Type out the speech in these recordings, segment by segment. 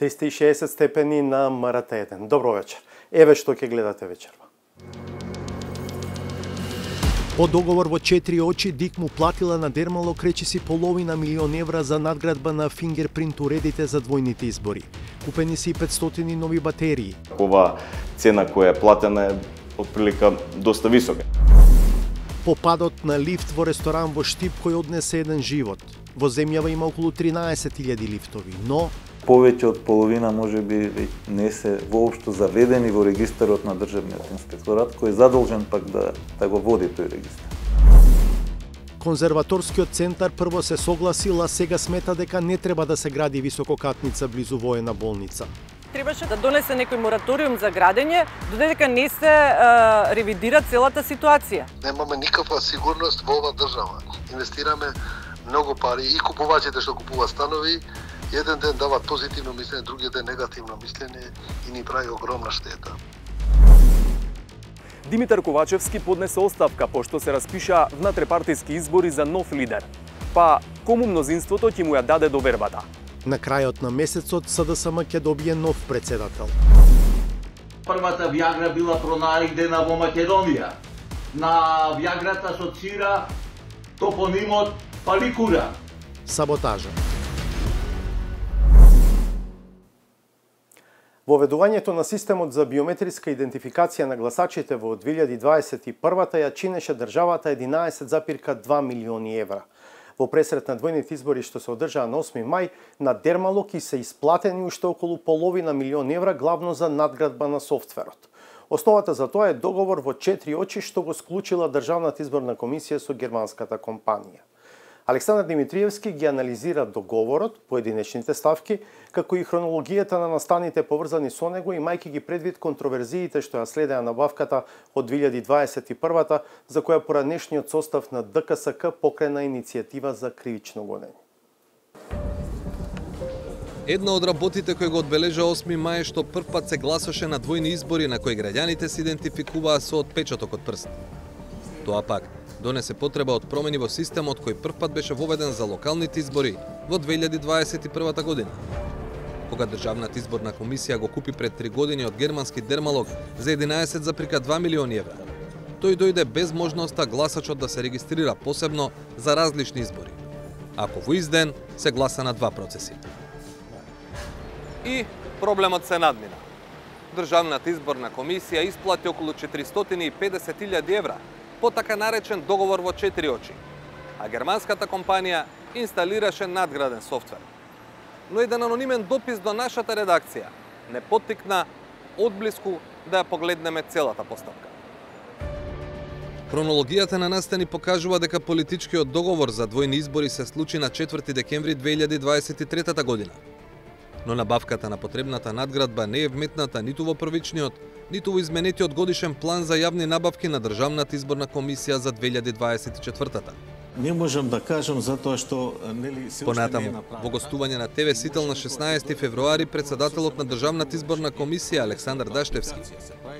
360 степени на МРТ1. Добро вечер. Еве што ќе гледате вечерва. По договор во 4 очи ДИК му платила на Дермалок речиси $500,000 за надградба на фингерпринт уредите за двојните избори. Купени се и 500 нови батерии. Ова цена која е платена е отприлика доста висока. По падот на лифт во ресторан во Штип кој однесе еден живот. Во земјава има околу 13.000 лифтови, но повеќе од половина можеби не се воопшто заведени во регистарот на Државниот инспекторат, кој е задолжен пак да го води тој регистар. Конзерваторскиот центар прво се согласил, а сега смета дека не треба да се гради висококатница близу воена болница. Требаше да донесе некој мораториум за градење, додека не се ревидира целата ситуација. Немаме никаква сигурност во ова држава. Инвестираме многу пари и купувачите што купуваат станови, еден ден дават позитивно мислење, другиот ден негативно мислење и ни прави огромна штета. Димитар Ковачевски поднесе оставка пошто се распиша внатрепартиски избори за нов лидер. Па кому мнозинството ќе му ја даде довербата? На крајот на месецот СДСМ ќе добие нов председател. Првата Виагра била пронајдена во Македонија. На Виаграта асоцира топонимот Паликура. Саботажа. Воведувањето на системот за биометриска идентификација на гласачите во 2021 ја чинеше државата 11,2 милиони евра. Во пресрет на двојните избори што се одржаа на 8 мај, на Дермалок и се исплатени уште околу $500,000 евра главно за надградба на софтверот. Основата за тоа е договор во 4 очи што го склучила Државната изборна комисија со германската компанија. Александар Димитриевски ги анализира договорот, поединечните ставки, како и хронологијата на настаните поврзани со него, имајќи ги предвид контроверзиите што ја следеа набавката од 2021 за која поранешниот состав на ДКСК покрена иницијатива за кривично гонење. Една од работите кои го одбележа 8 мај е што првпат се гласаше на двојни избори на кои граѓаните се идентификуваа со отпечаток од прст. Тоа пак донесе потреба од промени во системот кој првпат беше воведен за локалните избори во 2021 година. Кога Државната изборна комисија го купи пред 3 години од германски Дермалок за 11,2 милиони евра, тој дојде без можноста гласачот да се регистрира посебно за различни избори, ако во ист ден се гласа на два процеси. И проблемот се надмина. Државната изборна комисија исплати околу 450.000 евра по така наречен договор во 4 очи, а германската компанија инсталираше надграден софтвер. Но еден анонимен допис до нашата редакција не поттикна одблиску да ја погледнеме целата постапка. Хронологијата на настани покажува дека политичкиот договор за двојни избори се случи на 4 декември 2023 година. Но набавката на потребната надградба не е вметната ниту во првичниот, ниту во изменетиот годишен план за јавни набавки на Државната изборна комисија за 2024-та. Не можам да кажам затоа што нели се Понатаму, во гостување на ТВ Сител на 16 февруари, председателот на Државната изборна комисија Александар Даштевски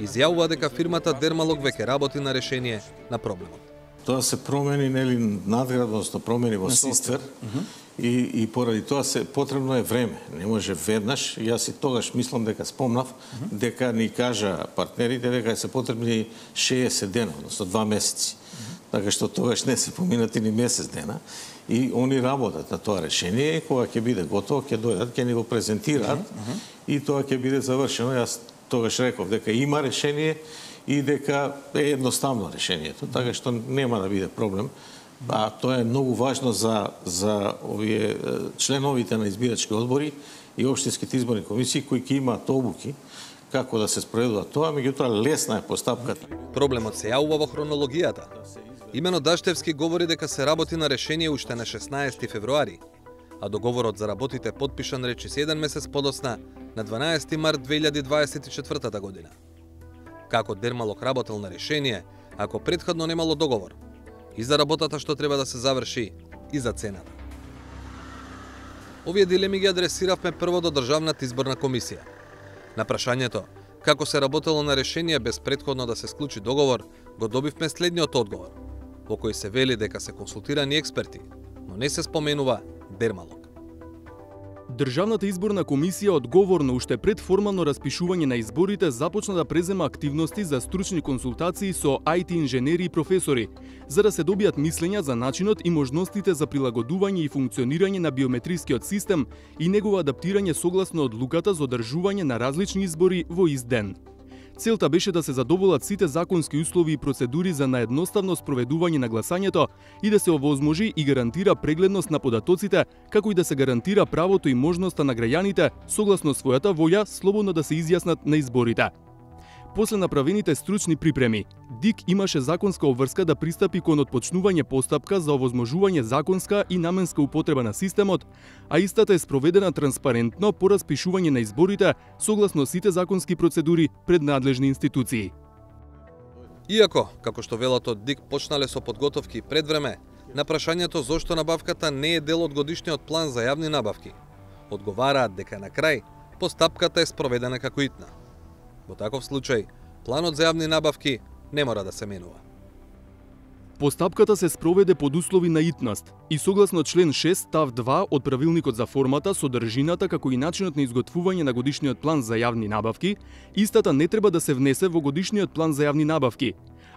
изјавува дека фирмата Дермалок веќе работи на решение на проблемот. Тоа се промени нели надградност, промени во софтвер. И поради тоа потребно е време. Не може веднаш. Јас и тогаш мислам дека спомнав дека ни кажа партнерите дека се потребни 60 дена, односно 2 месеци. Така што тогаш не се поминати ни месец дена. И они работат на тоа решение. Кога ќе биде готово, ќе дојдат, ќе ни го презентираат и тоа ќе биде завршено. Јас тогаш реков дека има решение и дека е едноставно решението. Така што нема да биде проблем. А тоа е многу важно за овие членовите на избирачки одбори и општинските изборни комисии кои ќе имаат обуки како да се спроведува тоа, меѓутоа лесна е постапката. Проблемот се јавува во хронологијата. Имено Даштевски говори дека се работи на решение уште на 16 февруари, а договорот за работите потпишан речиси 1 месец подоцна на 12 март 2024 година. Како Дермалок работел на решение, ако претходно немало договор, и за работата што треба да се заврши, и за цената. Овие дилеми ги адресиравме прво до Државната изборна комисија. На прашањето како се работело на решение без претходно да се склучи договор, го добивме следниот одговор, во кој се вели дека се консултирани експерти, но не се споменува Дермалок. Државната изборна комисија одговорно уште пред формално распишување на изборите започна да презема активности за стручни консултации со IT инженери и професори, за да се добијат мислења за начинот и можностите за прилагодување и функционирање на биометрискиот систем и негово адаптирање согласно одлуката за одржување на различни избори во ист ден. Целта беше да се задоволат сите законски услови и процедури за наедноставно спроведување на гласањето и да се овозможи и гарантира прегледност на податоците, како и да се гарантира правото и можноста на граѓаните, согласно својата волја, слободно да се изјаснат на изборите. После направените стручни припреми, ДИК имаше законска обврска да пристапи кон отпочнување постапка за овозможување законска и наменска употреба на системот, а истата е спроведена транспарентно по распишување на изборите согласно сите законски процедури пред надлежни институции. Иако, како што велат од ДИК почнале со подготовки пред време, на прашањето зошто набавката не е дел од годишниот план за јавни набавки, одговараат дека на крај постапката е спроведена како итна. Во таков случај, планот за јавни набавки не мора да се менува. Постапката се спроведе под услови на итност и согласно член 6 став 2 од правилникот за формата, содржината како и начинот на изготвување на годишниот план за јавни набавки, истата не треба да се внесе во годишниот план за јавни набавки,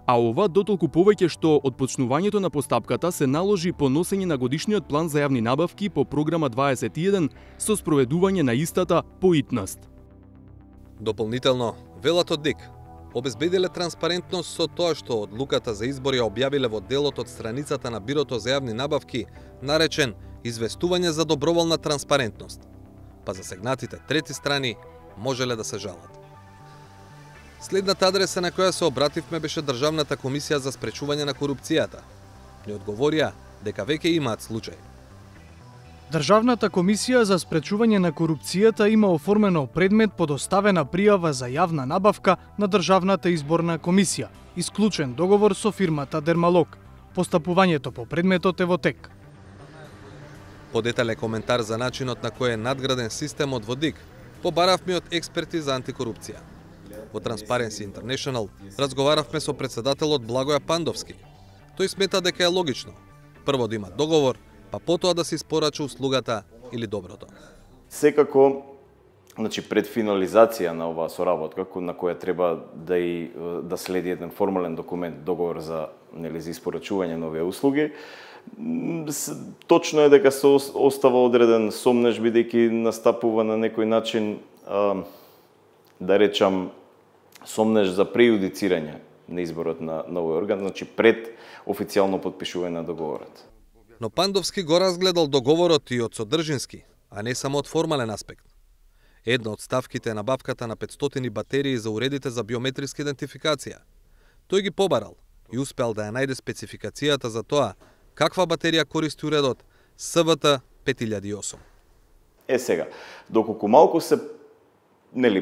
а ова дотолку повеќе што од почнувањето на постапката се наложи поносење на годишниот план за јавни набавки по програма 21 со спроведување на истата по итност. Дополнително, велат од ДИК, обезбедиле транспарентност со тоа што одлуката за избори ја објавиле во делот од страницата на Бирото за јавни набавки, наречен известување за доброволна транспарентност, па засегнатите трети страни можеле да се жалат. Следната адреса на која се обративме беше Државната комисија за спречување на корупцијата. Ни одговорија дека веќе имаат случај. Државната комисија за спречување на корупцијата има оформено предмет по доставена пријава за јавна набавка на Државната изборна комисија, исклучен договор со фирмата Дермалог. Постапувањето по предметот е во тек. По детален коментар за начинот на кој е надграден системот во ДИК, побаравме од експерти за антикорупција. Во Transparency International разговаравме со председателот Благоја Пандовски. Тој смета дека е логично прво да има договор, па потоа да се испорача услугата или доброто. Секако, пред финализација на оваа соработка, на која треба да следи еден формален документ, договор за испорачување на овие услуги, точно е дека се остава одреден сомнеж, бидејќи настапува на некој начин, да речам, сомнеж за прејудицирање на изборот на овој орган, пред официјално подпишување на договорот. Но Пандовски го разгледал договорот и од содржински, а не само од формален аспект. Една од ставките е набавката на 500 батерии за уредите за биометриска идентификација. Тој ги побарал и успеал да ја најде спецификацијата за тоа каква батерија користи уредот СВТ 5008. Сега, доколку малку се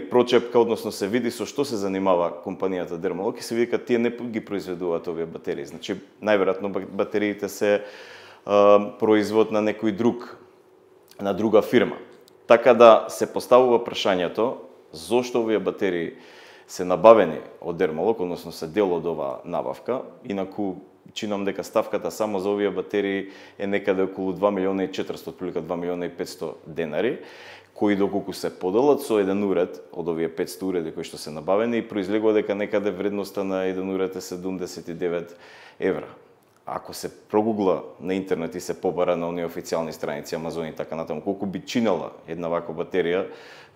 прочепка, односно се види со што се занимава компанијата Дермалог, и се види дека тие не ги произведуваат овие батерии. Најверојатно батериите се производ на некој друг, на друга фирма. Така да се поставува прашањето зошто овие батерии се набавени од Дермалог, односно се дел од оваа набавка, инаку чинам дека ставката само за овие батерии е некаде околу 2.400.000, отприлика 2.500.000 денари, кои доколку се поделат со еден уред од овие 500 уреди кои што се набавени, и произлегува дека некаде вредноста на еден уред е 79 евра. Ако се прогугла на интернет и се побара на оние официјални страници, Амазон и така натаму, колку би чинела една ваква батерија,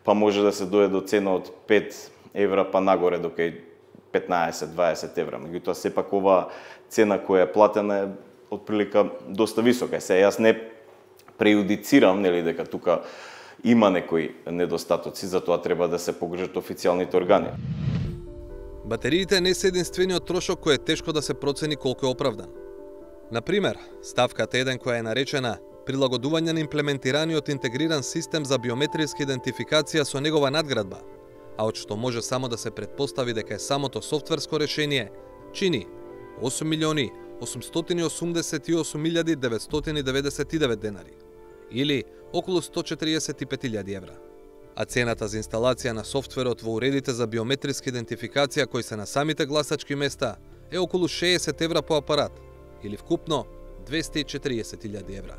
па може да се дојде до цена од 5 евра па нагоре до кај 15-20 евра. Меѓутоа, сепак оваа цена која е платена е отприлика доста висока. Јас не прејудицирам дека тука има некои недостатоци, затоа треба да се погрижат официјалните органи. Батериите не се единствениот трошок кој е тешко да се процени колку е оправдан. Например, ставката 1 која е наречена прилагодување на имплементираниот интегриран систем за биометриска идентификација со негова надградба, а од што може само да се претпостави дека е самото софтверско решение, чини 8.888.999 денари, или околу 145.000 евра. А цената за инсталација на софтверот во уредите за биометриска идентификација кои се на самите гласачки места е околу 60 евра по апарат, или вкупно 240.000 евра.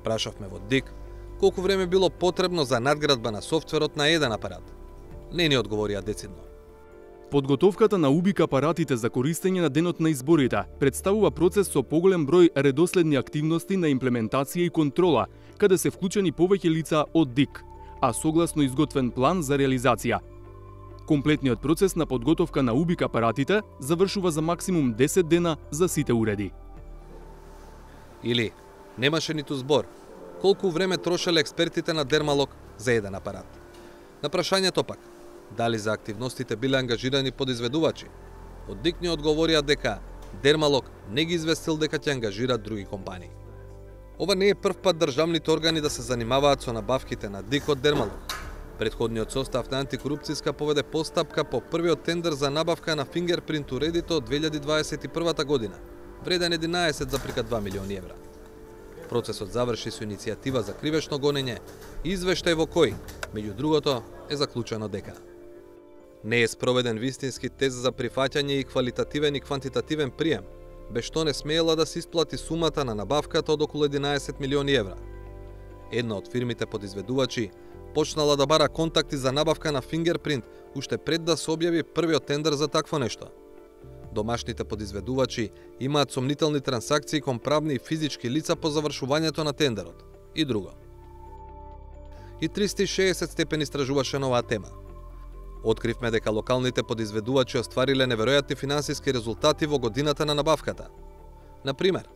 Прашавме во ДИК колку време било потребно за надградба на софтверот на еден апарат. Не ни одговорија децидно. Подготовката на УБИК апаратите за користење на денот на изборите представува процес со поголем број редоследни активности на имплементација и контрола, каде се вклучени повеќе лица од ДИК, а согласно изготвен план за реализација. Комплетниот процес на подготовка на УБИК апаратите завршува за максимум 10 дена за сите уреди. Или немаше ниту збор колку време трошеле експертите на Дермалог за еден апарат. На прашањето пак, дали за активностите биле ангажирани подизведувачи, од ДИК ни одговорија дека Дермалог не ги известил дека ќе ангажираат други компании. Ова не е прв пат државните органи да се занимаваат со набавките на ДИК од Дермалог. Предходниот состав на антикорупцијска поведе постапка по првиот тендер за набавка на фингерпринт уредите од 2021 година, вреден 11,2 милиони евра. Процесот заврши со иницијатива за кривешно гонење и извештај во кој, меѓу другото, е заклучено дека не е спроведен вистински тест за прифаќање и квалитативен и квантитативен прием, без што не смеела да се исплати сумата на набавката од околу 11 милиони евра. Една од фирмите подизведувачи почнала да бара контакти за набавка на фингерпринт уште пред да се објави првиот тендер за такво нешто. Домашните подизведувачи имаат сомнителни трансакции кон правни и физички лица по завршувањето на тендерот. И друго. И 360 степени истражуваше на оваа тема. Откривме дека локалните подизведувачи оствариле неверојатни финансиски резултати во годината на набавката. Например,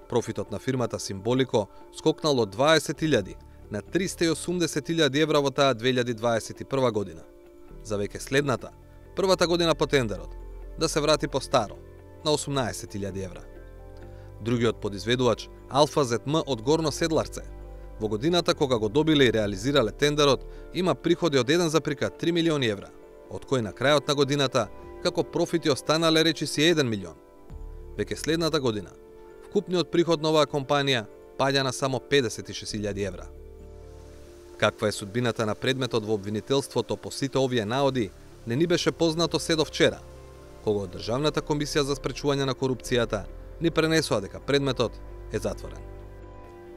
профитот на фирмата Симболико скокнал од 20.000 на 380.000 евра во таа 2021 година. За веќе следната, првата година по тендерот, да се врати по старо, на 18.000 евра. Другиот подизведувач, Алфа ЗМ од Горно Седларце, во годината кога го добиле и реализирале тендерот, има приходи од 1,3 милиони евра, од кој на крајот на годината, како профити останале речиси 1 милион. Веќе следната година, вкупниот приход на оваа компанија паѓа на само 56.000 евра. Каква е судбината на предметот во обвинителството по сите овие наоди, не ни беше познато се до вчера, кога од Државната комисија за спречување на корупцијата ни пренесоа дека предметот е затворен.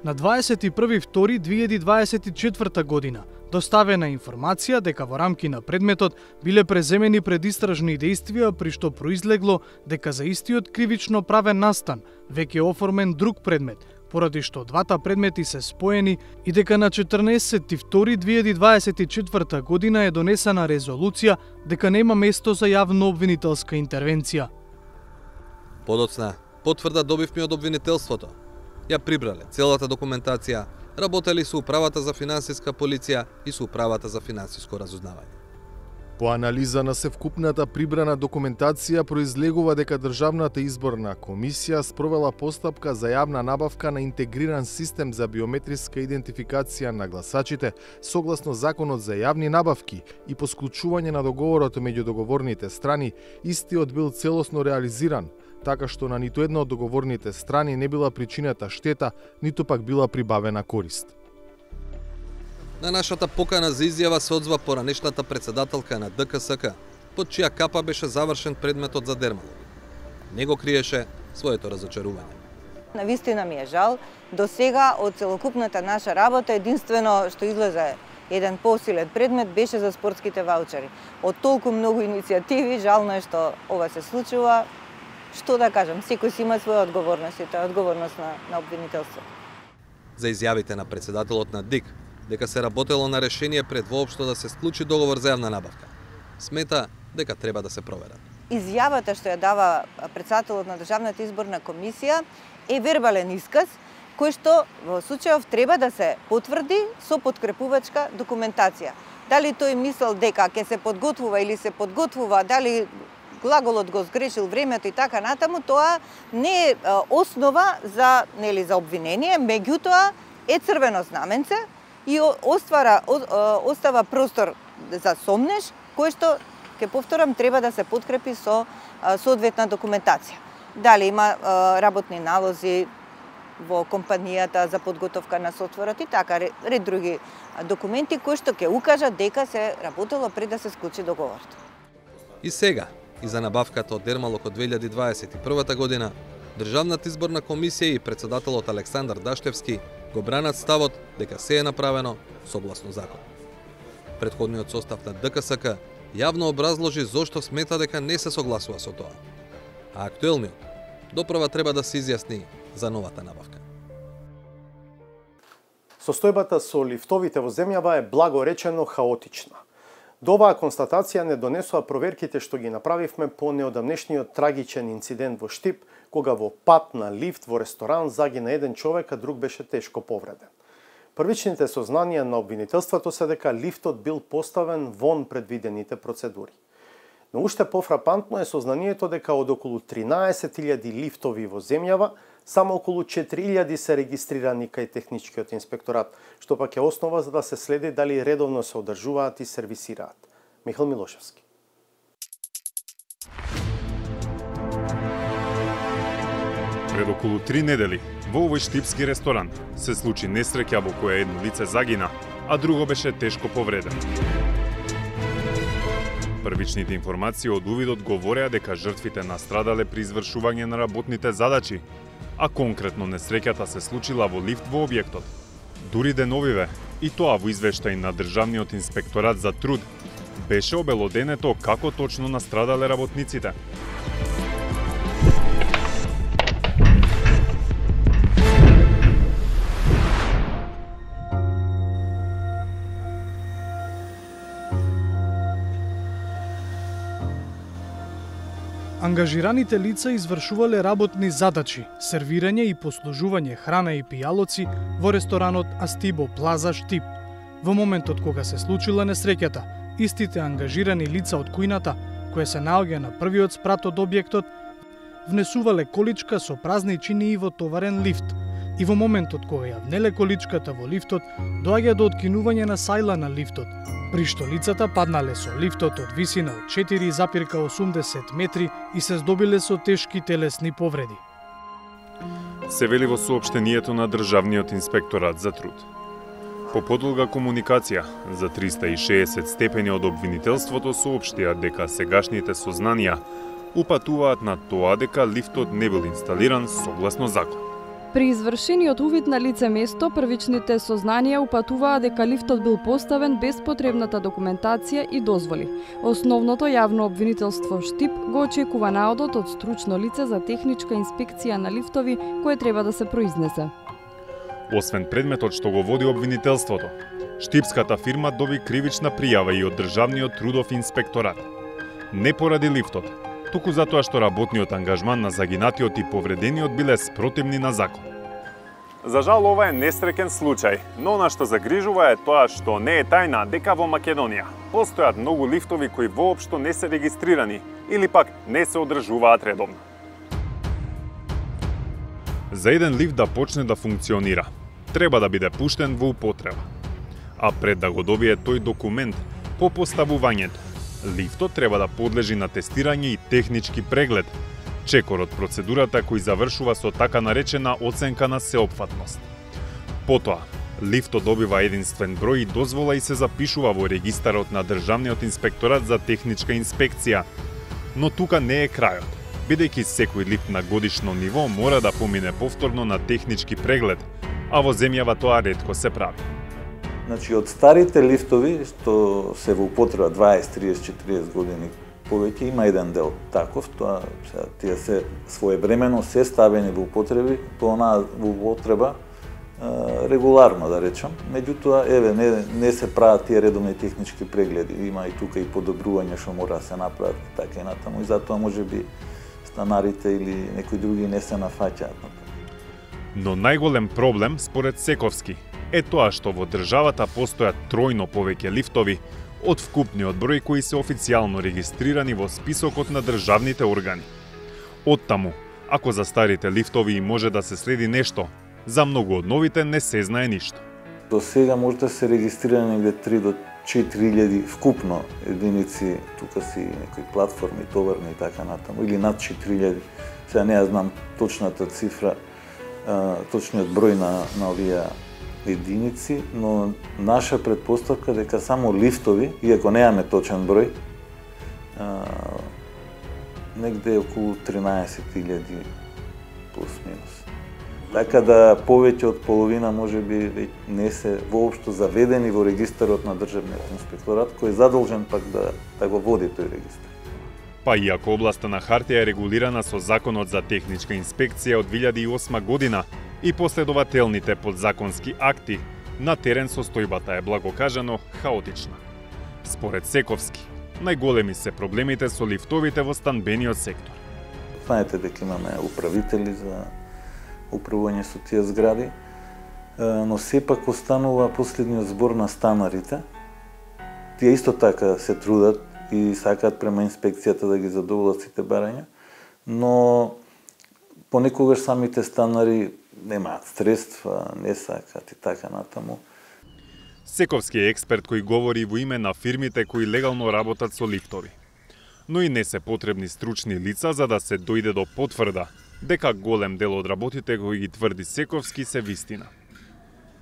На 21.2.2024 година доставена информација дека во рамки на предметот биле преземени предистражни действија при што произлегло дека за истиот кривично правен настан веќе оформен друг предмет, поради што двата предмети се споени и дека на 14.2.2024 година е донесена резолуција дека нема место за јавно обвинителска интервенција. Подоцна, потврда добивме од обвинителството. Ја прибрале целата документација, работели со Управата за финансиска полиција и со Управата за финансиско разузнавање. По анализа на севкупната прибрана документација произлегува дека Државната изборна комисија спровела постапка за јавна набавка на интегриран систем за биометриска идентификација на гласачите согласно Законот за јавни набавки и по склучување на договорот меѓу договорните страни, истиот бил целосно реализиран, така што на ниту една од договорните страни не била причинета штета, ниту пак била прибавена корист. На нашата покана за изјава се одзва поранешната председателка на ДКСК, под чија капа беше завршен предметот за Дермалог. Не го криеше своето разочарување. Навистина ми е жал, до сега од целокупната наша работа единствено што излезе еден посилен предмет беше за спортските ваучери. Од толку многу иницијативи, жално е што ова се случува. Што да кажам, секој си има своја одговорност и тоа е одговорност на обвинителство. За изјавите на председателот на ДИК дека се работело на решение пред воопшто да се склучи договор за јавна набавка, смета дека треба да се проверат. Изјавата што ја дава председателот на Државната изборна комисија е вербален исказ кој што во случајов треба да се потврди со подкрепувачка документација. Дали тој мислел дека ќе се подготвува или се подготвува, дали глаголот го сгрешил времето и така натаму, тоа не е основа за обвинение, меѓутоа е црвено знаменце и остава простор за сомнеж, кој што, ќе повторам, треба да се подкрепи со соодветна документација. Дали има работни налози во компанијата за подготовка на софтверот и така, ред други документи кои што ќе укажат дека се работело пред да се склучи договорот. И сега, и за набавката од Дермалог од 2021 година, Државната изборна комисија и председателот Александар Даштевски го бранат ставот дека се е направено согласно закон. Претходниот состав на ДКСК јавно образложи зошто смета дека не се согласува со тоа. А актуелниот доправа треба да се изјасни за новата набавка. Состојбата со лифтовите во земјава е благо речено хаотична. До оваа констатација не донесува проверките што ги направивме по неодамнешниот трагичен инцидент во Штип, кога во пат на лифт во ресторан загина еден човек, а друг беше тешко повреден. Првичните сознанија на обвинителството се дека лифтот бил поставен вон предвидените процедури. Но уште пофрапантно е сознанието дека од околу 13.000 лифтови во земјава, само околу 4.000 се регистрирани кај техничкиот инспекторат, што пак е основа за да се следи дали редовно се одржуваат и сервисираат. Михаил Милошевски. Пред околу 3 недели во овој штипски ресторан се случи несреќа во која едно лице загина, а друго беше тешко повреден. Првичните информации од увидот говореа дека жртвите настрадале при извршување на работните задачи, а конкретно несреќата се случила во лифт во објектот. Дури деновиве, и тоа во извештај на Државниот инспекторат за труд, беше обелоденето како точно настрадале работниците. Ангажираните лица извршувале работни задачи, сервирање и послужување храна и пијалоци во ресторанот Астибо Плаза Штип. Во моментот кога се случила несреќата, истите ангажирани лица од кујната, која се наоѓа на првиот спрат од објектот, внесувале количка со празни чинии во товарен лифт. И во моментот кога ја внеле количката во лифтот, доаѓа до откинување на сајла на лифтот, при што лицата паднале со лифтот од висина од 4,80 метри и се здобиле со тешки телесни повреди. Се вели во соопштението на Државниот инспекторат за труд. По подолга комуникација за 360 степени од обвинителството соопштија дека сегашните сознанија упатуваат на тоа дека лифтот не бил инсталиран согласно закон. При извршениот увид на лице место, првичните сознанија упатуваа дека лифтот бил поставен без потребната документација и дозволи. Основното јавно обвинителство Штип го очекува наодот од стручно лице за техничка инспекција на лифтови, кој треба да се произнесе. Освен предметот што го води обвинителството, штипската фирма доби кривична пријава и од Државниот трудов инспекторат. Не поради лифтот, туку затоа што работниот ангажман на загинатиот и повредениот биле спротивни на закон. За жал, ова е несреќен случај, но она што загрижува е тоа што не е тајна дека во Македонија постојат многу лифтови кои воопшто не се регистрирани или пак не се одржуваат редовно. За еден лифт да почне да функционира, треба да биде пуштен во употреба. А пред да го добие тој документ по поставувањето, лифтот треба да подлежи на тестирање и технички преглед, чекор од процедурата кој завршува со така наречена оценка на сеопфатност. Потоа, лифтот добива единствен број и дозвола и се запишува во регистарот на Државниот инспекторат за техничка инспекција. Но тука не е крајот, бидејќи секој лифт на годишно ниво мора да помине повторно на технички преглед, а во земјава тоа ретко се прави. Значи, од старите лифтови, што се во употреба 20, 30, 40 години повеќе, има еден дел таков, тоа тие се своевремено се ставени во употреби, во употреба регуларно, да речам. Меѓутоа, не се прават тие редовни технички прегледи, има и тука и подобрување што мора да се направат, така и натаму, и затоа можеби станарите или некои други не се нафаќаат на тоа. Но најголем проблем, според Сековски, е тоа што во државата постојат тројно повеќе лифтови од вкупниот број кои се официјално регистрирани во списокот на државните органи. Оттаму, ако за старите лифтови може да се следи нешто, за многу од новите не се знае ништо. До сега може да се регистрира негде 3 до 4.000 вкупно единици, тука си некои платформи, товарни и така натаму, или над 4.000. Сега не ја знам точната цифра, точниот број на овие единици, но наша предпоставка дека само лифтови, иако неаме точен број, негде околу 13.000 плюс минус. Така да повеќе од половина можеби не се воопшто заведени во регистарот на Државниот инспекторат, кој е задолжен пак да го води тој регистар. Па иако областа на хартија е регулирана со Законот за техничка инспекција од 2008 година и последователните подзаконски акти, на терен состојбата е благо кажано хаотична. Според Сековски, најголеми се проблемите со лифтовите во станбениот сектор. Знаете дека имаме управители за управување со тие згради, но сепак останува последниот збор на станарите. Тие исто така се трудат и сакаат према инспекцијата да ги задоволат сите барања, но понекогаш самите станари немаат средства, не сакаат и така натаму. Сековски е експерт кој говори во име на фирмите кои легално работат со лифтови. Но и не се потребни стручни лица за да се дојде до потврда дека голем дел од работите кои ги тврди Сековски се вистина.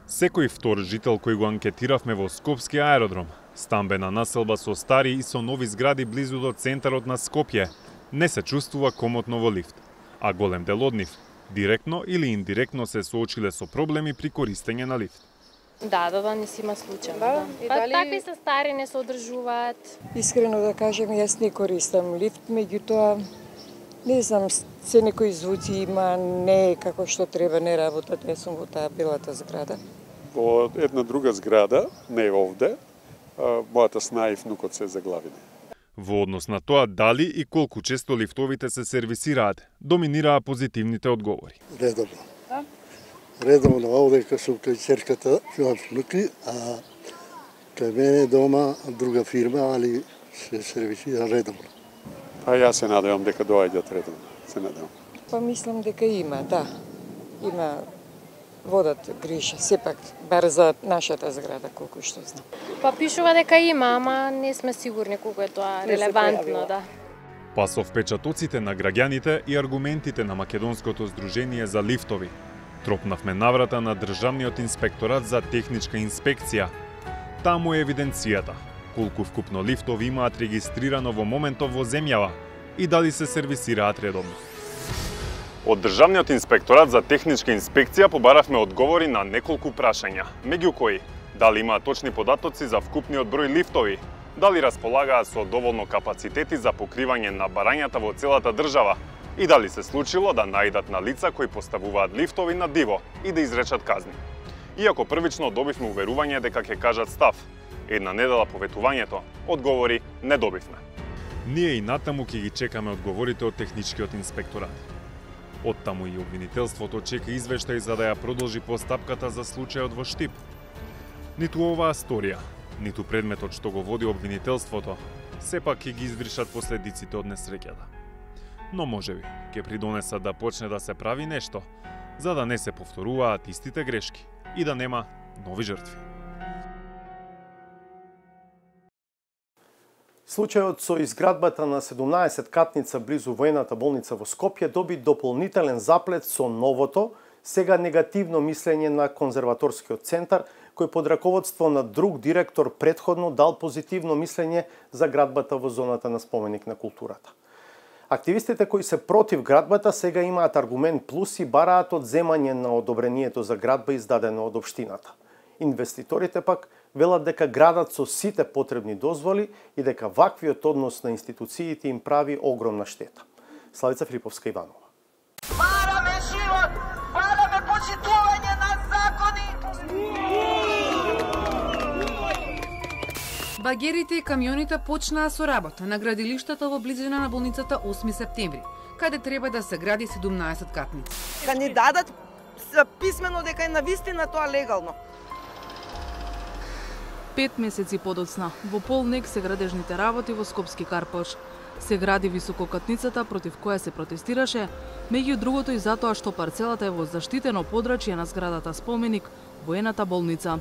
Секој втор жител кој го анкетиравме во Скопски аеродром, стамбена населба со стари и со нови згради близу до центарот на Скопје, не се чувствува комотно во лифт, а голем дел од нив директно или индиректно се соочиле со проблеми при користење на лифт. Да, не си има случај. Да. Такви се стари, не се одржуваат. Искрено да кажем, јас не користам лифт, меѓутоа не знам, се некои звуци има, не е како што треба, не работат, јас сум во таа белата зграда. Во една друга зграда, не овде, мојата сна и внукот се заглавиле. Во однос на тоа дали и колку често лифтовите се сервисираат, доминираа позитивните одговори. Редовно. Редовно овде кај сум кај церката, имам внуки, а кај мене дома друга фирма, али се сервисира редовно. А јас се надевам дека доаѓаат редовно, се надевам. Па мислам дека има, да. Има водат грижа, сепак, бар за нашата зграда, колку што знам. Па пишува дека има, ама не сме сигурни колку е тоа релевантно, да. Па со впечатоците на граѓаните и аргументите на Македонското здружение за лифтови, тропнавме наврата на Државниот инспекторат за техничка инспекција. Таму е евиденцијата колку вкупно лифтови имаат регистрирано во моментов во земјава и дали се сервисираат редовно. Од Државниот инспекторат за техничка инспекција побаравме одговори на неколку прашања, меѓу кои дали имаат точни податоци за вкупниот број лифтови, дали располагаат со доволно капацитети за покривање на барањата во целата држава и дали се случило да најдат на лица кои поставуваат лифтови на диво и да изречат казни. Иако првично добивме уверување дека ќе кажат став, една недела по ветувањето, одговори не добивме. Ние и натаму ќе ги чекаме одговорите од техничкиот инспекторат. Оттаму и обвинителството чека извештај за да ја продолжи постапката за случајот во Штип. Ниту оваа сторија, ниту предметот што го води обвинителството, сепак ќе ги извршат последиците од несреќата. Но можеби ќе придонесат да почне да се прави нешто, за да не се повторуваат истите грешки и да нема нови жртви. Случајот со изградбата на 17 катница близу воената болница во Скопје доби дополнителен заплет со новото, сега негативно мислење на конзерваторскиот центар, кој под раководство на друг директор претходно дал позитивно мислење за градбата во зоната на споменик на културата. Активистите кои се против градбата сега имаат аргумент плюс и бараат одземање на одобрението за градба издадено од општината. Инвеститорите пак велат дека градат со сите потребни дозволи и дека ваквиот однос на институциите им прави огромна штета. Славица Филиповска Иванова. Бараме живот, бараме почитување на закони. Багерите и камионите почнаа со работа на градилиштата во близина на болницата 8 септември, каде треба да се гради 17 катници. Кандидатот писмено дека е навистина тоа легално. 5 месеци подоцна, во полнек се градежните работи во Скопски Карпош. Се гради висококатницата против која се протестираше, меѓу другото и затоа што парцелата е во заштитено подрачје на зградата споменик воената болница.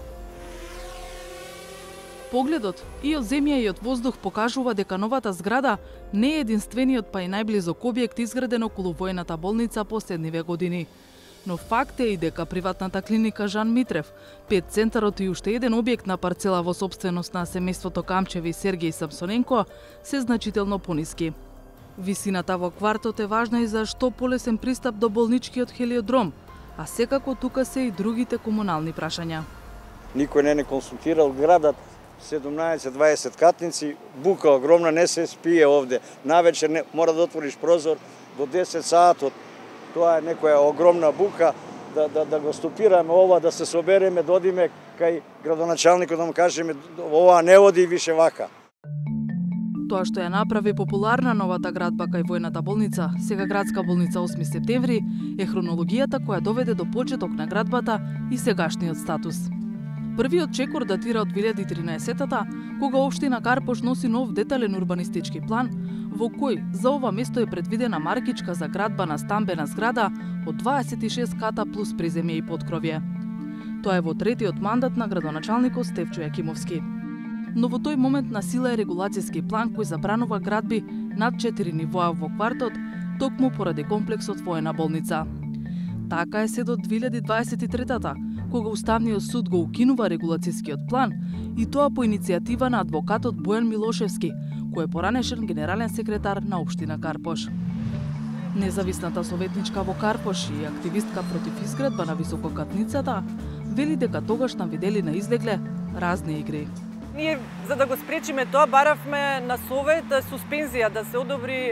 Погледот и од земја и од воздух покажува дека новата зграда не е единствениот па и најблизок објект изграден околу воената болница последниве години. Но факт е и дека приватната клиника Жан Митрев, Петцентарот и уште еден објект на парцела во сопственост на семејството Камчеви и Сергеј Самсоненко се значително пониски. Висината во квартот е важна и за што полесен пристап до болничкиот хелиодром, а секако тука се и другите комунални прашања. Никој не консултирал градот, 17-20 катници, бука огромна, не се спие овде. Навечер мора да отвориш прозор до 10 саатот. Тоа е некоја огромна бука, да го стопираме ова, да се собереме, додиме кај градоначалникот да му кажеме ова не оди више вака. Тоа што ја направи популарна новата градба кај војната болница, сега градска болница 8 септември, е хронологијата која доведе до почеток на градбата и сегашниот статус. Првиот чекор датира од 2013-та, кога општина Карпош носи нов детален урбанистички план, во кој за ова место е предвидена маркичка за градба на стамбена зграда од 26 ката плюс приземје и поткровје. Тоа е во третиот мандат на градоначалникот Стефчо Јакимовски. Но во тој момент на сила е регулацијски план кој забранува градби над 4 нивоа во квартот, токму поради комплексот воена болница. Така е се до 2023-та, кога Уставниот суд го укинува регулацијскиот план, и тоа по иницијатива на адвокатот Бојан Милошевски, кој е поранешен генерален секретар на општина Карпош. Независната советничка во Карпош и активистка против изградба на висококатницата вели дека тогаш нам видели на излегле разни игри. Ние, за да го спречиме тоа, баравме на совет суспензија, да се одобри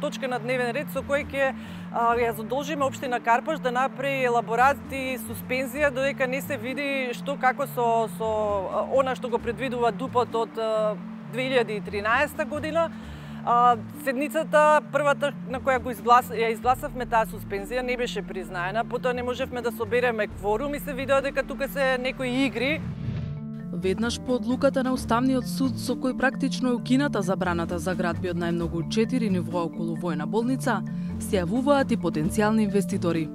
точка на дневен ред со кој ќе ја задолжиме општина Карпош да направи елаборат и суспензија додека не се види што како со она што го предвидува ДУП-от од 2013 година. Седницата првата на која ја изгласавме таа суспензија не беше признаена, потоа не можевме да собереме кворум и се видеа дека тука се некои игри. Веднаш по одлуката на Уставниот суд со кој практично е укината забраната за градби од најмногу 4 нивоа околу војна болница, се јавуваат и потенцијални инвеститори.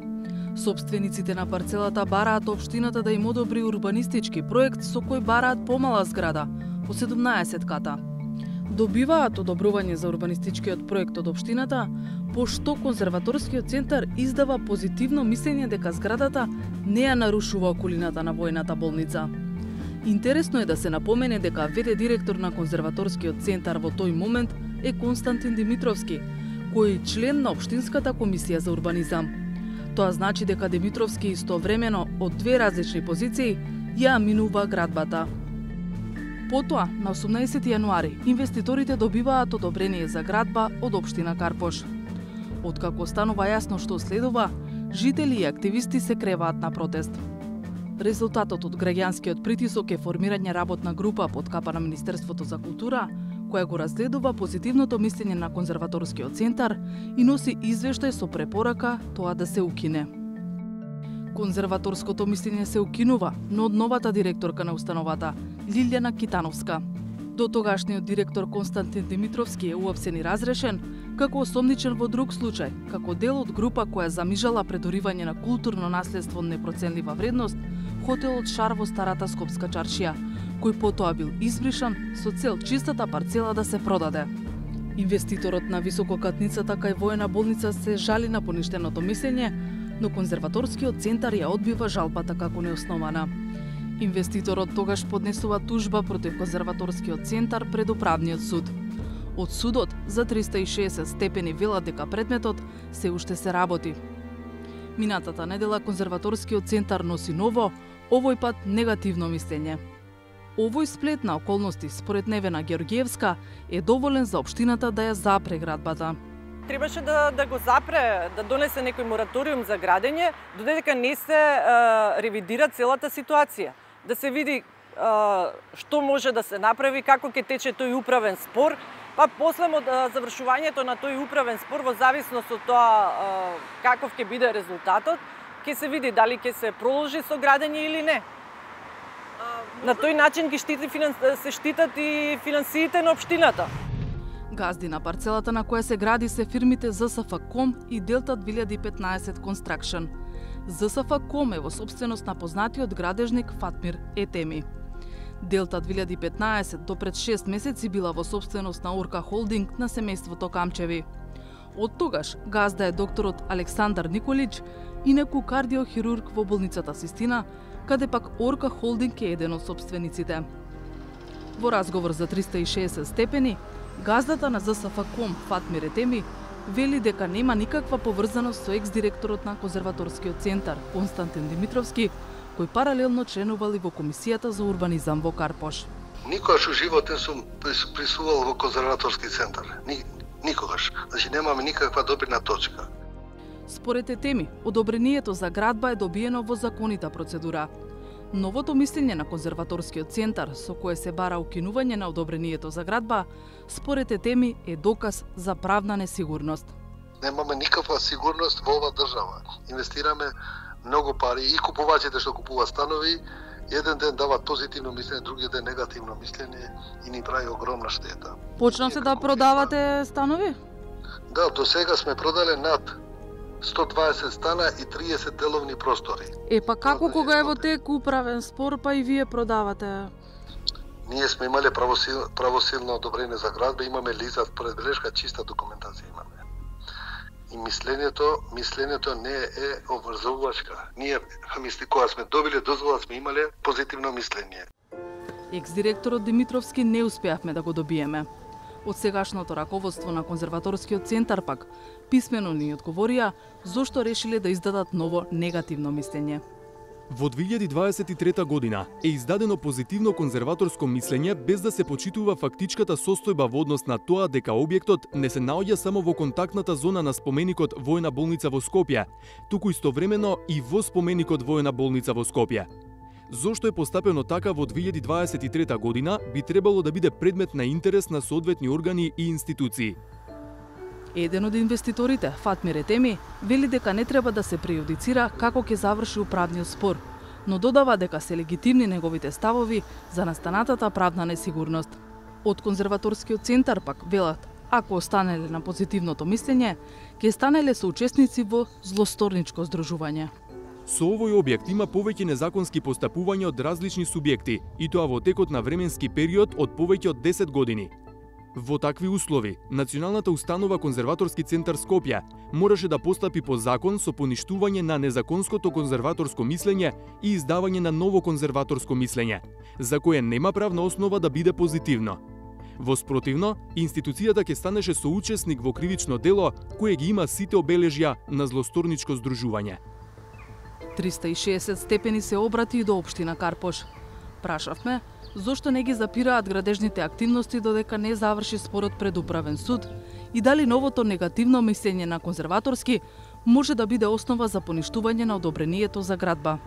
Собствениците на парцелата бараат општината да им одобри урбанистички проект со кој бараат помала зграда, по 17 ката. Добиваат одобрување за урбанистичкиот проект од општината, пошто конзерваторскиот центар издава позитивно мислење дека зградата не ја нарушува околината на војната болница. Интересно е да се напомене дека ВД директор на конзерваторскиот центар во тој момент е Константин Димитровски, кој е член на Општинската комисија за урбанизам. Тоа значи дека Димитровски истовремено од две различни позиции ја минува градбата. Потоа, на 18 јануари, инвеститорите добиваат одобрение за градба од општина Карпош. Откако станува јасно што следува, жители и активисти се креваат на протест. Резултатот од граѓанскиот притисок е формирање работна група под капа на Министерството за култура, која го разгледува позитивното мислење на конзерваторскиот центар и носи извештај со препорака тоа да се укине. Конзерваторското мислење се укинува, но од новата директорка на установата, Лилјана Китановска. До тогашниот директор Константин Димитровски е уапсен и разрешен, како осомничен во друг случај, како дел од група која замижала предоривање на културно наследство непроценлива вредност, хотелот Шар во старата Скопска чаршија, кој потоа бил избришан со цел чистата парцела да се продаде. Инвеститорот на висококатницата кај војна болница се жали на поништеното мислење, но конзерваторскиот центар ја одбива жалбата како неоснована. Инвеститорот тогаш поднесува тужба против конзерваторскиот центар пред управниот суд. Од судот за 360 степени велат дека предметот се уште се работи. Минатата недела конзерваторскиот центар носи ново, овој пат негативно мислење. Овој сплет на околности, според Невена Георгиевска, е доволен за општината да ја запре градбата. Требаше да го запре, да донесе некој мораториум за градење, додека не се ревидира целата ситуација. Да се види што може да се направи, како ќе тече тој управен спор, па после од завршувањето на тој управен спор, во зависност од тоа каков ќе биде резултатот, ќе се види дали ќе се продолжи со градење или не. На тој начин се штитат и финансиите на општината. Газди на парцелата на која се гради се фирмите ЗСФ-Ком и Делта 2015 Construction. ЗСФ-Ком е во собственост на познатиот градежник Фатмир Етеми. Делта 2015 до пред 6 месеци била во собственост на Орка Холдинг на семејството Камчеви. Од тогаш газда е докторот Александар Николич, инаку кардиохирург во болницата Систина, каде пак Орка Холдинг е еден од собствениците. Во разговор за 360 степени, газдата на ЗСФ-Ком Фатмир Етеми вели дека нема никаква поврзаност со екс-директорот на Конзерваторскиот центар, Константин Димитровски, кој паралелно членувал и во Комисијата за урбанизам во Карпош. Никогаш у живот не сум присувал во Конзерваторски центар. Никогаш. Значи немаме никаква допирна точка. Според Етеми, одобрението за градба е добиено во законита процедура. Новото мислење на Конзерваторскиот центар, со кое се бара укинување на одобрението за градба, според Етеми е доказ за правна несигурност. Немаме никаква сигурност во оваа држава. Инвестираме многу пари и купувачите што купуваат станови, еден ден дават позитивно мислење, другиот ден негативно мислење и ни прави огромна штета. Почнавте да продавате станови? Да, до сега сме продале над 120 стана и 30 деловни простори. Па како кога е во тек управен спор, па и вие продавате? Ние сме имале правосилно одобрение за градба, имаме лиза пред белешка, чиста документација имаме. И мислењето не е обврзувачка. Ние, кога сме добиле дозвола, сме имале позитивно мислење. Екс-директорот Димитровски не успеавме да го добиеме. Од сегашното раководство на Конзерваторскиот центар пак писмено ни одговорија зошто решиле да издадат ново негативно мислење. Во 2023 година е издадено позитивно конзерваторско мислење без да се почитува фактичката состојба во однос на тоа дека објектот не се наоѓа само во контактната зона на споменикот Војна болница во Скопје, туку истовремено и во споменикот Војна болница во Скопје. Зошто е постапено така во 2023 година би требало да биде предмет на интерес на соодветни органи и институции. Еден од инвеститорите, Фатмир Етеми, вели дека не треба да се прејудицира како ќе заврши управниот спор, но додава дека се легитимни неговите ставови за настанатата правна несигурност. Од Конзерваторскиот центар пак велат, ако останеле на позитивното мислење, ќе станеле соучесници во злосторничко здружување. Со овој објект има повеќе незаконски постапувања од различни субјекти, и тоа во текот на временски период од повеќе од 10 години. Во такви услови, Националната установа Конзерваторски центар Скопје мораше да постапи по закон со поништување на незаконското конзерваторско мислење и издавање на ново конзерваторско мислење, за кое нема правна основа да биде позитивно. Во спротивно, институцијата ќе станеше соучесник во кривично дело кое ги има сите обележја на злосторничко здружување. 360 степени се обрати и до општина Карпош. Прашавме зошто не ги запираат градежните активности додека не заврши спорот пред управен суд и дали новото негативно мислење на Конзерваторски може да биде основа за поништување на одобрението за градба.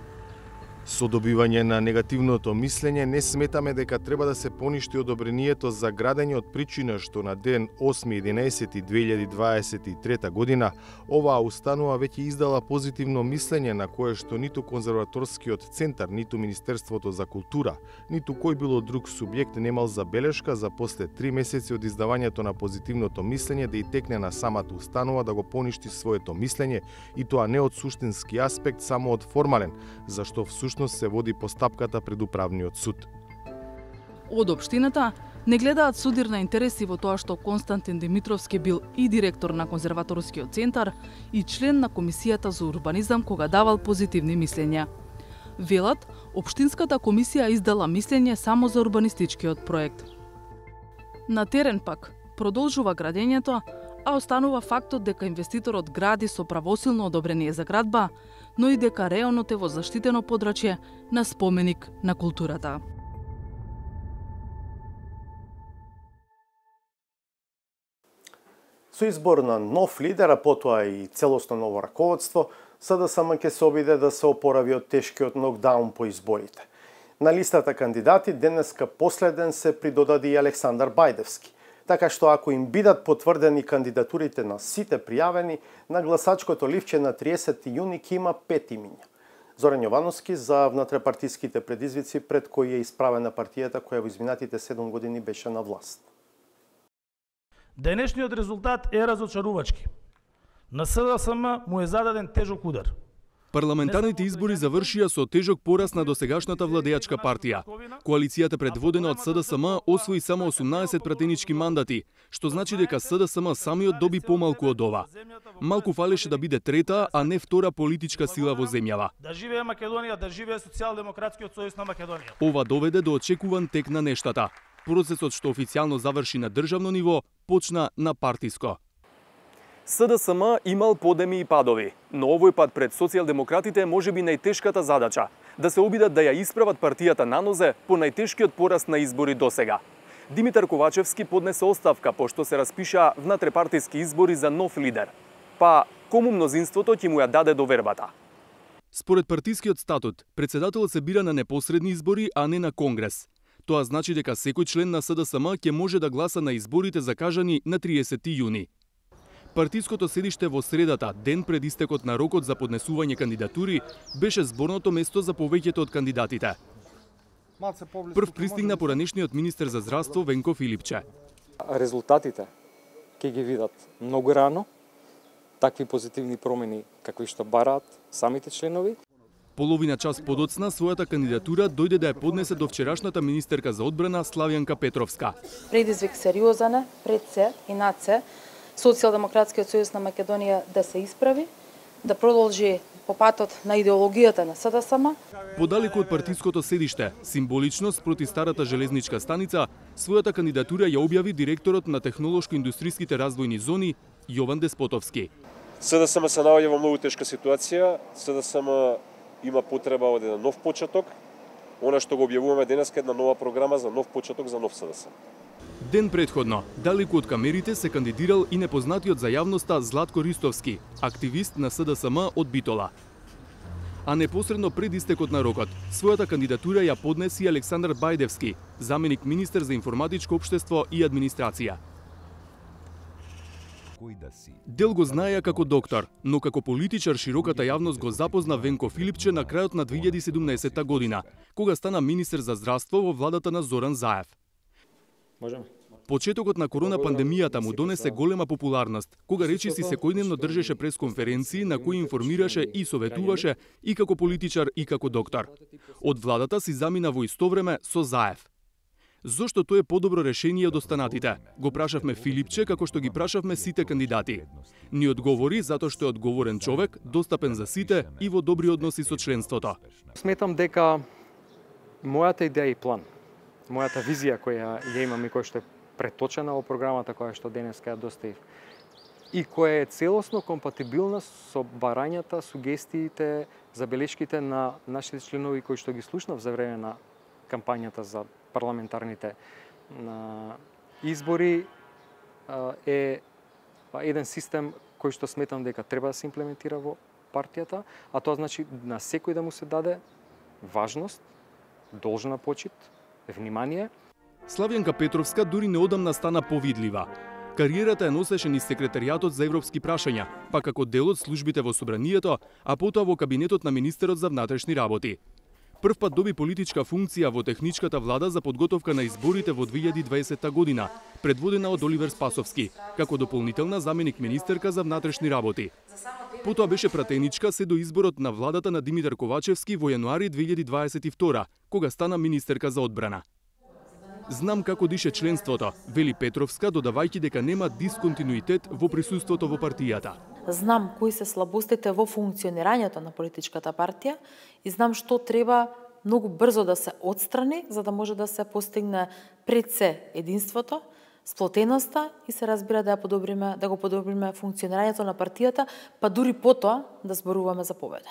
Со добивање на негативното мислење не сметаме дека треба да се поништи одобрението за градење од причина што на ден 8.11.2023 година оваа установа веќе издала позитивно мислење на кое што ниту Конзерваторскиот центар, ниту Министерството за култура, ниту кој било друг субјект немал забелешка за после 3 месеци од издавањето на позитивното мислење да и текне на самата установа да го поништи своето мислење и тоа не од суштински аспект, само од формален, зашто всушност се води постапката пред управниот суд. Од општината не гледаат судир на интереси во тоа што Константин Димитровски бил и директор на Конзерваторскиот центар и член на Комисијата за урбанизам кога давал позитивни мислења. Велат, општинската комисија издала мислење само за урбанистичкиот проект. На терен пак продолжува градењето, а останува фактот дека инвеститорот гради со правосилно одобрение за градба, но и дека реонот е во заштитено подрачје на споменик на културата. Со избор на нов лидер, а потоа и целосно ново раководство, СДСМ ќе се обиде да се опорави од тешкиот нокдаун по изборите. На листата кандидати денеска последен се придодади и Александар Бајдевски. Така што ако им бидат потврдени кандидатурите на сите пријавени, на гласачкото ливче на 30 јуни ќе има 5 имиња. Зоран Јовановски за внатрепартиските предизвици пред кои е исправена партијата која во изминатите 7 години беше на власт. Денешниот резултат е разочарувачки. На СДСМ му е зададен тежок удар. Парламентарните избори завршија со тежок пораз на досегашната владеачка партија. Коалицијата предводена од СДСМ освои само 18 пратенички мандати, што значи дека СДСМ самиот доби помалку од ова. Малку фалеше да биде трета, а не втора политичка сила во земјава. Да живее Македонија, да живее Социјалдемократскиот сојуз на Македонија. Ова доведе до очекуван тек на нештата. Процесот што официјално заврши на државно ниво, почна на партиско. СДСМ имал подеми и падови, но овој пат пред социјалдемократите можеби најтешката задача да се обидат да ја исправат партијата на нозе по најтешкиот пораст на избори досега. Димитар Ковачевски поднесе оставка пошто се распишаа внатрепартиски избори за нов лидер. Па кому мнозинството ќе му ја даде довербата? Според партискиот статут, председателот се бира на непосредни избори, а не на конгрес. Тоа значи дека секој член на СДСМ ќе може да гласа на изборите закажани на 30 јуни. Партиското седиште во средата, ден пред истекот на рокот за поднесување кандидатури, беше зборното место за повеќето од кандидатите. Прв пристигна поранешниот министер за здравство Венко Филипче. Резултатите ќе ги видат многу рано, такви позитивни промени какви што бараат самите членови. Половина час подоцна својата кандидатура дојде да ја поднесе до вчерашната министерка за одбрана Славјанка Петровска. Предизвик сериозен е пред се и над се Социјалдемократскиот сојуз на Македонија да се исправи, да продолжи по патот на идеологијата на СДСМ. Подалеку од партиското седиште, символично спроти старата железничка станица, својата кандидатура ја објави директорот на технолошко-индустријските развојни зони Јован Деспотовски. СДСМ се наоѓа во многу тешка ситуација. СДСМ има потреба од еден нов почеток. Она што го објавуваме денеска е една нова програма за нов почеток за нов СДСМ. Ден предходно, далеку од камерите се кандидирал и непознатиот за јавноста Златко Ристовски, активист на СДСМ од Битола. А непосредно пред истекот на рокот, својата кандидатура ја поднеси Александар Бајдевски, заменик министер за информатичко општество и администрација. Дел го знаеа како доктор, но како политичар широката јавност го запозна Венко Филипче на крајот на 2017 година, кога стана министер за здравство во владата на Зоран Заев. Почетокот на корона пандемијата му донесе голема популарност, кога речиси секојдневно држеше пресконференции на кои информираше и советуваше и како политичар и како доктор. Од владата си замина во исто време со Заев. Зошто тоа е подобро решение од останатите? Го прашавме Филипче како што ги прашавме сите кандидати. Ни одговори затоа што е одговорен човек, достапен за сите и во добри односи со членството. Сметам дека мојата идеја и план, мојата визија која ја имам и која што е преточена во програмата која што денеска ја доставив и која е целосно компатибилна со барањата, сугестиите, забелешките на нашите членови кои што ги слушнав за време на кампањата за парламентарните избори, е еден систем кој што сметам дека треба да се имплементира во партијата, а тоа значи на секој да му се даде важност, должна почит, внимание. Славјанка Петровска дури неодамна стана повидлива. Кариерата ја носеше низ секретаријатот за европски прашања, па како дел од службите во собранието, а потоа во кабинетот на министерот за внатрешни работи. Првпат доби политичка функција во техничката влада за подготовка на изборите во 2020 година, предводена од Оливер Спасовски, како дополнителна заменик министерка за внатрешни работи. Потоа беше пратеничка се до изборот на владата на Димитар Ковачевски во јануари 2022, кога стана министерка за одбрана. Знам како дише членството, вели Петровска, додавајќи дека нема дисконтинуитет во присуството во партијата. Знам кои се слабостите во функционирањето на политичката партија и знам што треба многу брзо да се отстрани за да може да се постигне пред се единството, сплотеноста и се разбира да го подобриме функционирањето на партијата, па дури потоа да зборуваме за победа.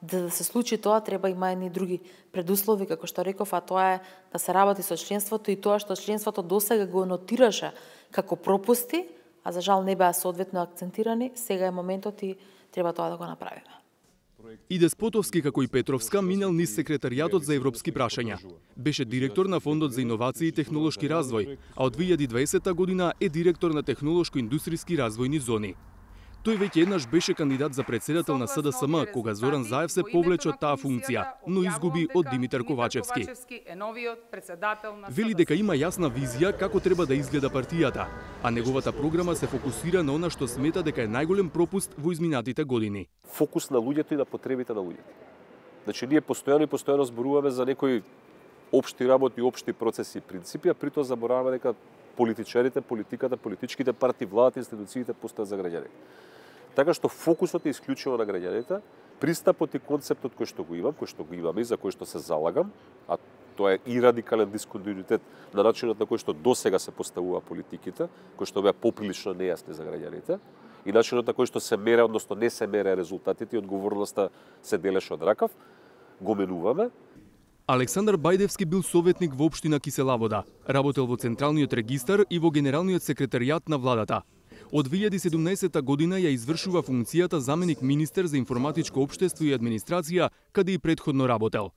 Да се случи тоа, треба има едни други предуслови, како што реков, а тоа е да се работи со членството и тоа што членството досега го нотираше како пропусти, а за жал не беа соодветно акцентирани, сега е моментот и треба тоа да го направиме. И Деспотовски, како и Петровска, минал низ секретаријатот за европски прашања. Беше директор на Фондот за иновации и технолошки развој, а од 2020 година е директор на технолошко-индустријски развојни зони. Тој веќе еднаш беше кандидат за председател на СДСМ, кога Зоран Заев се повлече од таа функција, но изгуби од Димитар Ковачевски. Вели дека има јасна визија како треба да изгледа партијата, а неговата програма се фокусира на она што смета дека е најголем пропуст во изминатите години. Фокус на луѓето и на потребите на луѓето. Значи, ние постојано зборуваме за некои општи работи, општи процеси и принципи, а при тоа забораваме дека политичарите, политиката, политичките партии, владата, институциите постојат за граѓаните. Така што фокусот е исклучиво на граѓаните, пристапот и концептот кој што го имаме и за кој што се залагам, а тоа е и радикален дисконтинуитет на начинот на кој што досега се поставува политиките, кои што беа поприлично нејасни за граѓаните, и начинот на кој што се мере, односно не се мере резултатите и одговорноста се делеше од ракав, го менуваме. Александар Бајдевски бил советник во општина Киселавода, работел во Централниот регистар и во Генералниот секретаријат на владата. Од 2017 година ја извршува функцијата заменик министер за информатичко општество и администрација, каде и претходно работел.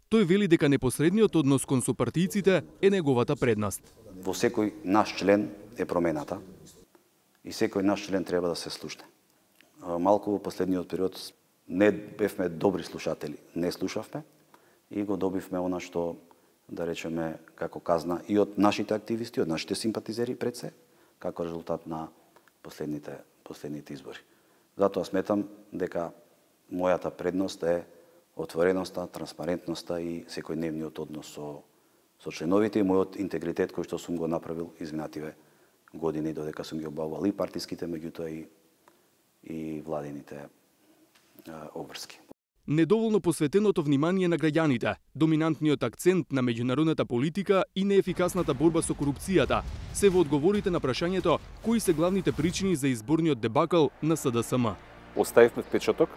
Тој вели дека непосредниот однос кон сопартијците е неговата предност. Во секој наш член е промената и секој наш член треба да се слушне. Малку во последниот период не бевме добри слушатели, не слушавме и го добивме она што, да речеме, како казна и од нашите активисти, од нашите симпатизери пред се, како резултат на последните избори. Затоа сметам дека мојата предност е отвореноста, транспарентноста и секојдневниот однос со членовите и мојот интегритет кој што сум го направил изминативе години додека сум ги обавувал и партиските, меѓутоа и владините обврски. Недоволно посветеното внимание на граѓаните, доминантниот акцент на меѓународната политика и неефикасната борба со корупцијата се во одговорите на прашањето кои се главните причини за изборниот дебакл на СДСМ. Оставивме впечаток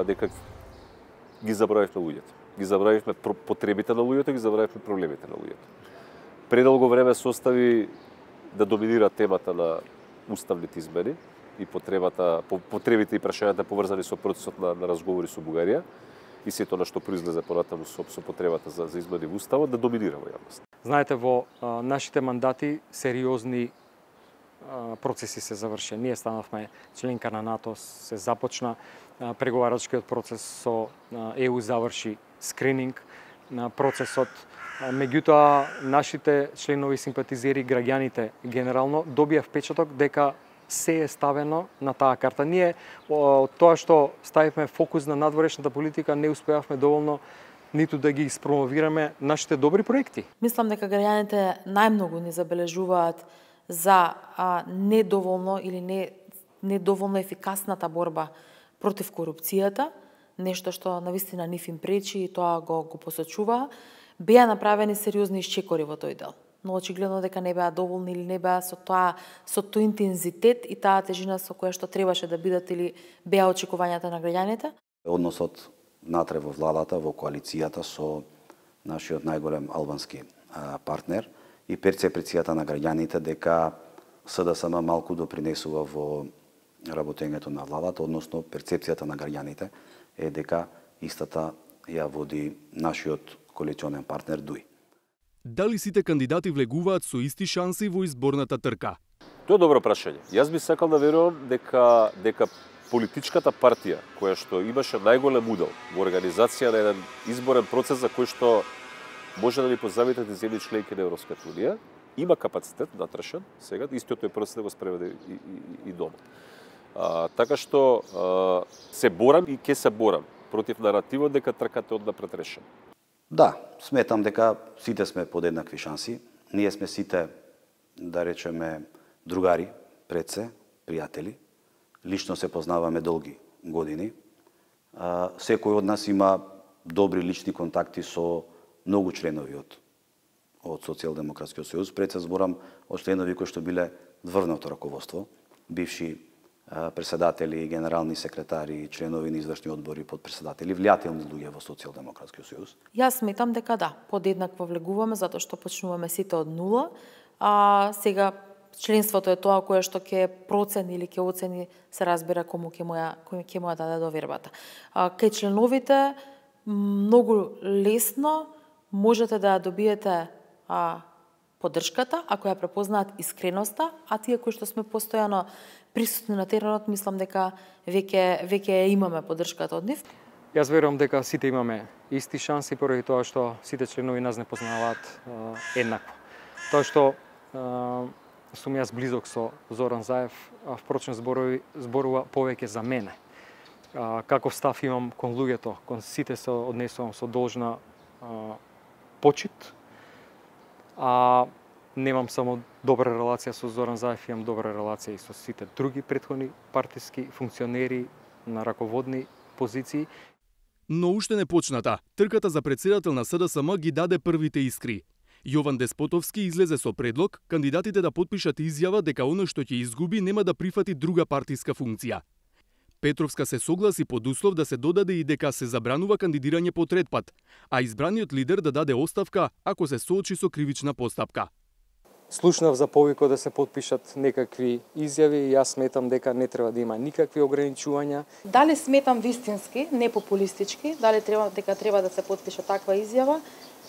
дека ги забравивме луѓето. Ги забравивме потребите на луѓето, ги забравивме проблемите на луѓето. Предолго време се остави да доминира темата на уставните измени и потребите и прашањата поврзани со процесот на разговори со Бугарија и сето на што произлезе понатаму со потребата за измени во уставот да доминира во јавност. Знаете, во нашите мандати сериозни процеси се заврши. Ние станавме членка на НАТО, се започна преговарачкиот процес со ЕУ, заврши скрининг на процесот. Меѓутоа, нашите членови, симпатизери, граѓаните генерално добија впечаток дека се е ставено на таа карта. Ние, тоа што ставивме фокус на надворешната политика, не успеавме доволно ниту да ги испромовираме нашите добри проекти. Мислам дека граѓаните најмногу ни забележуваат за недоволно или недоволно ефикасната борба против корупцијата, нешто што навистина нив им пречи и тоа го посочува. Беа направени сериозни исчекори во тој дел, но очигледно дека не беа доволни или не беа со тој интензитет и таа тежина со која што требаше да бидат или беа очекувањата на граѓаните. Односот натре во владата, во коалицијата со нашиот најголем албански партнер и перцепцијата на граѓаните дека СДСМ малку допринесува во работењето на владата, односно перцепцијата на граѓаните е дека истата ја води нашиот коалиционен партнер ДУИ. Дали сите кандидати влегуваат со исти шанси во изборната трка? Тоа е добро прашање. Јас би сакал да верувам дека политичката партија која што имаше најголем удел во организација на еден изборен процес за кој што може да ни позавитат земји членки на Европската унија, има капацитет натрешен, сега истиот тој процес да го спроведе и дома. Така што се борам и ќе се борам против наративот дека трката однапред решена. Да, сметам дека сите сме под еднакви шанси. Ние сме сите, да речеме, другари пред се, пријатели. Лично се познаваме долги години. Секој од нас има добри лични контакти со многу членови од Социјалдемократскиот сојуз. Пред се зборам од членови кои што биле врвното раководство, бивши председатели, генерални секретари, членови на извршни одбори, подпредседатели, влијателни луѓе во Социјалдемократскиот сојуз. Јас сметам дека да, подеднакво влегуваме затоа што почнуваме сите од нула, сега членството е тоа кое што ќе процени или ќе оцени, се разбира кому ќе му ја даде довербата. Кај членовите многу лесно можете да ја добиете поддршката ако ја препознаат искреноста, а тие кои што сме постојано присутни на теренот, мислам дека веќе имаме поддршката од нив. Јас верувам дека сите имаме исти шанси поради тоа што сите членови нас не познаваат еднакво. Тоа што сум јас близок со Зоран Заев, впрочем зборува повеќе за мене. Каков став имам кон луѓето, кон сите се однесувам со должна почит. Немам само добра релација со Зоран Заев, имам добра релација и со сите други претходни партиски функционери на раководни позиции. Но уште не почната. Трката за председател на СДСМ ги даде првите искри. Јован Деспотовски излезе со предлог кандидатите да потпишат изјава дека оној што ќе изгуби нема да прифати друга партиска функција. Петровска се согласи под услов да се додаде и дека се забранува кандидирање по трет пат, а избраниот лидер да даде оставка ако се соочи со кривична постапка. Слушнав за повико да се потпишат некакви изјави и јас сметам дека не треба да има никакви ограничувања. Дали сметам вистински, не популистички, дали треба да се потпише таква изјава,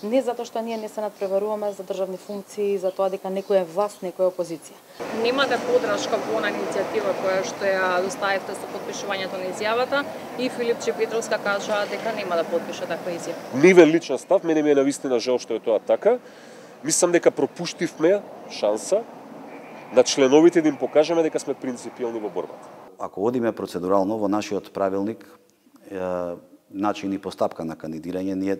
не затоа што ние не се надпреваруваме за државни функции, за тоа дека некој е власт, некој е опозиција. Немате подршка во она иницијатива која што ја доставивте со потпишувањето на изјавата и Филипче Петровска кажа дека нема да потпише таква изјава. Нивен личен став, мене ми е навистина жал што е тоа така. Мислам дека пропуштивме шанса на членовите да им покажеме дека сме принципиални во борбата. Ако одиме процедурално во нашиот правилник, начин и постапка на кандидирање, ние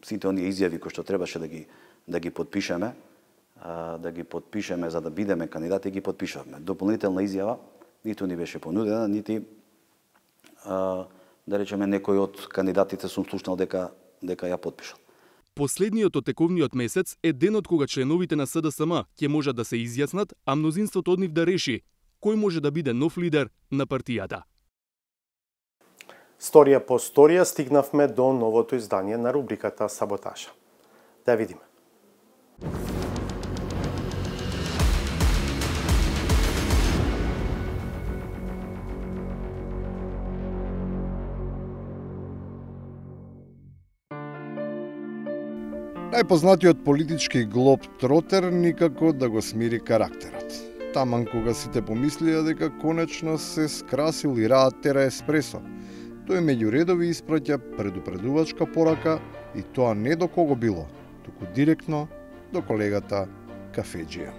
сите оние изјави кои што требаше да ги подпишеме, за да бидеме кандидати, ги подпишавме. Дополнителна изјава ниту ни беше понудена, нити да речеме некој од кандидатите сум слушнал дека ја подпишал. Последниот од тековниот месец е денот кога членовите на СДСМ ќе можат да се изјаснат, а мнозинството од нив да реши кој може да биде нов лидер на партијата. Сторија по сторија стигнавме до новото издание на рубриката Саботажа. Да видиме. Најпознатиот политички глоб-тротер никако да го смири карактерот. Таман кога сите помислија дека конечно се скрасил и раат Тера Еспресо, тој меѓу редови испраќа предупредувачка порака и тоа не до кого било, туку директно до колегата Кафеџија.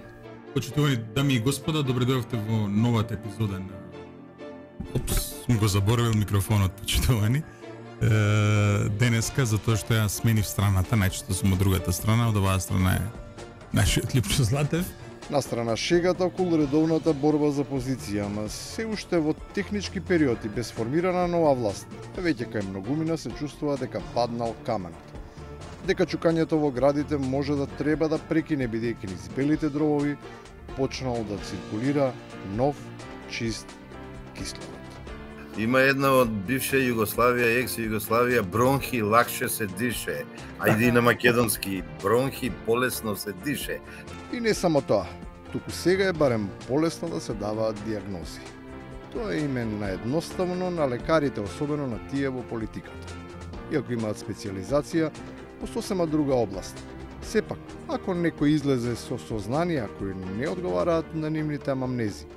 Почитувани дами и господа, добре дојдовте во новата епизода на... Опс, сум го заборавил микрофонот, почитувани. Денеска, затоа што ја сменив страната, најчесто сум од другата страна, од оваа страна е нашиот Липчо Златев. На страна шегата околу редовната борба за позиција, ама се уште во технички период и без формирана нова власт, веќе кај многумина се чувствува дека паднал каменот. Дека чукањето во градите може да треба да прекине бидејќи низ белите дровови почнал да циркулира нов, чист кислород. Има една од бивша Југославија, екс-Југославија, бронхи лакше се дише. Ајде и на македонски, бронхи полесно се дише. И не само тоа, туку сега е барем полесно да се даваат диагнози. Тоа е имен на едноставно на лекарите, особено на тие во политиката. Иако имаат специализација по сосема друга област. Сепак, ако некој излезе со сознанија кои не одговараат на нивните амнези,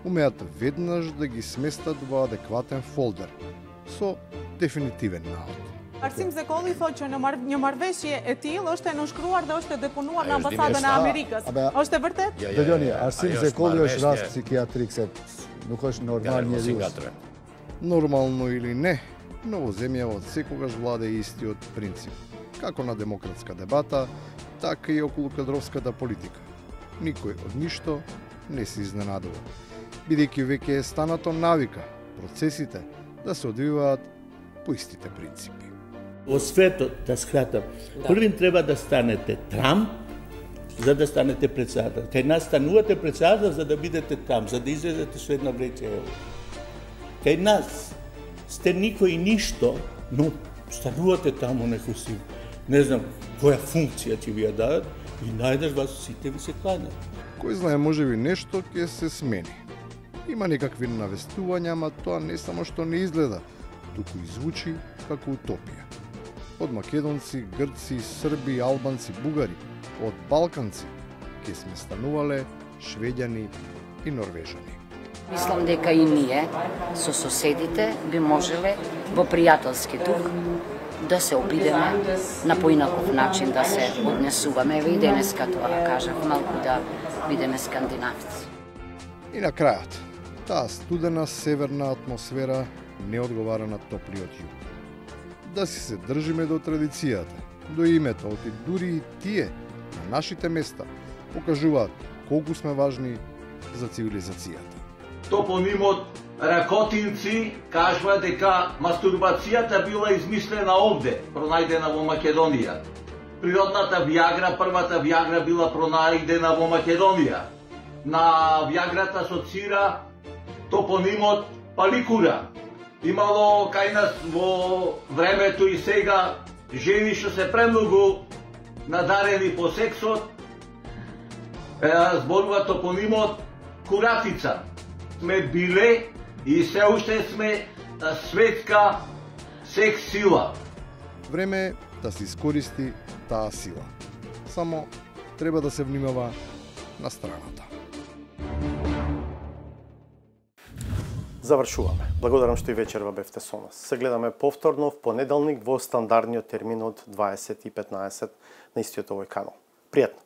умеат веднаш да ги сместат во адекватен фолдер со дефинитивен наод. Arsim Zekoli thotë që një marrëveshje e tillë është e nënshkruar dhe është e deponuar në ambasadën e Amerikës. Është e vërtet? Dëgjoni, Arsim Zekoli është rast psikiatrik, se nuk është normal njeriu. Нормално или не, но во земјава секогаш владе истиот принцип, како на демократска дебата, така и околу кадровската политика. Никој од ништо не се изненадува, бидејќи веќе е станато навика процесите да се одвиваат по истите принципи. Во светот, да скратам, првин треба да станете Трамп, за да станете председател. Кај нас станувате председател за да бидете там, за да излезете со една vreќа евро. Кај нас сте никој ништо, но станувате таму некој си, не знам која функција ќе ви ја дадат и најдеш вас сите ви се кланјат. Кој знае, можеби нешто ќе се смени. Има некакви навестувања, ама тоа не само што не изгледа, туку и звучи како утопија. Од македонци, грци, срби, албанци, бугари, од балканци, ке сме станувале швеѓани и норвежани. Мислам дека и ние со соседите би можеле во пријателски дух да се обидеме на поинаков начин да се однесуваме. Еве и денеска тоа кажав, малку да бидеме скандинавци. И на крајот, таа студена северна атмосфера не одговара на топлиот југ. Да си се држиме до традицијата, до името, оти дури и тие на нашите места покажуваат колку сме важни за цивилизацијата. Топонимот Ракотинци кажува дека мастурбацијата била измислена овде, пронајдена во Македонија. Природната Виагра, првата Виагра била пронајдена во Македонија. На Виаграта асоцира топонимот Паликура. Имало кај нас во времето и сега жени што се премногу надарени по сексот, зборува топонимот Куратица. Сме биле и се уште сме светска секс сила. Време е да се искористи таа сила. Само треба да се внимава на страната. Завршуваме. Благодарам што и вечерва бевте со нас. Се гледаме повторно в понеделник во стандардниот термин од 20:15 на истиот овој канал. Пријатно!